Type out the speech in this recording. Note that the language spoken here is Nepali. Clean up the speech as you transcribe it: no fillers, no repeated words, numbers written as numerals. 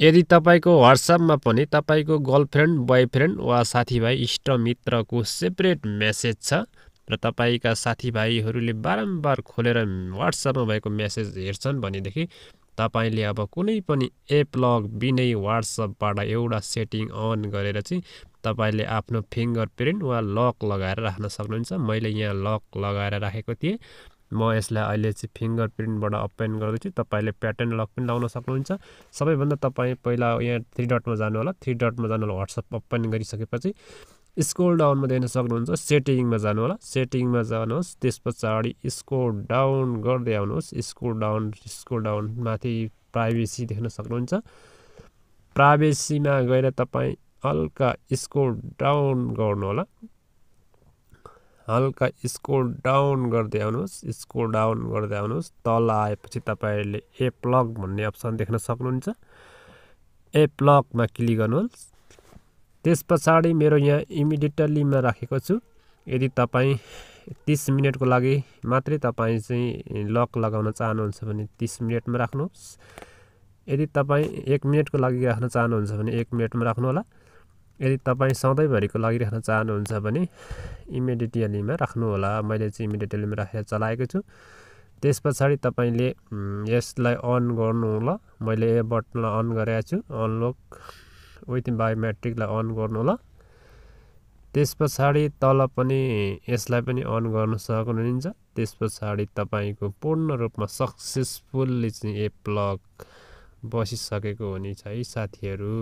यदि तपाईको WhatsAppमा पनि तपाईको गर्लफ्रेन्ड, बोयफ्रेन्ड वा साथीभाइ, इष्टमित्रको सेपरेट मेसेज छ र तपाईका साथीभाइहरूले बारम्बार खोलेर WhatsAppमा भएको मेसेज हेर्छन् भनेदेखि तपाईले अब कुनै पनि एप लक बिनै WhatsAppबाट एउटा सेटिङ अन गरेर चाहिँ तपाईले आफ्नो फिङ्गरप्रिन्ट वा लक लगाएर राख्न सक्नुहुन्छ। मैले यहाँ लक लगाएर राखेको थिएँ। म यसलाई अहिले चाहिँ फिङ्गरप्रिन्टबाट ओपन गर्दैछु। तपाईले प्याटर्न लक पनि लाउन सक्नुहुन्छ। सबैभन्दा तपाईँ पहिला यहाँ 3 डटमा जानु होला। 3 डटमा जानु होला। WhatsApp ओपन गरिसकेपछि स्क्रोल डाउनमा देख्न सक्नुहुन्छ। सेटिङमा जानु होला। सेटिङमा जानुहोस्। त्यसपछाडि स्क्रोल डाउन गर्दै आउनुहोस्। स्क्रोल डाउन माथि प्राइभेसी देख्न सक्नुहुन्छ। प्राइभेसीमा गएर तपाईँ हल्का स्क्रोल डाउन गर्नु होला। हल्का स्क्रोल डाउन गर्दै आउनुहोस्। स्क्रोल डाउन गर्दै आउनुहोस्। तल आएपछि तपाईले एप लक भन्ने अप्सन देख्न सक्नुहुन्छ। एप लकमा क्लिक गर्नुहोस्। त्यसपछाडि मेरो यहाँ इमिडिएटलीमा राखेको छु। यदि तपाईँ 30 मिनेटको लागि मात्रै तपाईँ चाहिँ लक लगाउन चाहनुहुन्छ भने 30 मिनेटमा राख्नुहोस्। यदि तपाईँ 1 मिनेटको लागि राख्न चाहनुहुन्छ भने 1 मिनेटमा राख्नु होला। यदि तपाईँ सधैँभरिको लागि राख्न चाहनुहुन्छ भने इमिडिएटलीमा राख्नु होला। मैले चाहिँ इमिडिएटलीमा राखेर चलाएको छु। त्यसपछाडि तपाईले यसलाई अन गर्नु होला। मैले यो बटनलाई अन गरेको छु। अनलक विथ बायोमेट्रिकलाई अन गर्नु होला। त्यसपछाडि तल पनि यसलाई पनि अन गर्न सक्नुहुन्छ। त्यसपछाडि तपाईको पूर्ण रूपमा सक्सेसफुल्ली चाहिँ एप लक बसिसकेको हुनेछ है साथीहरू।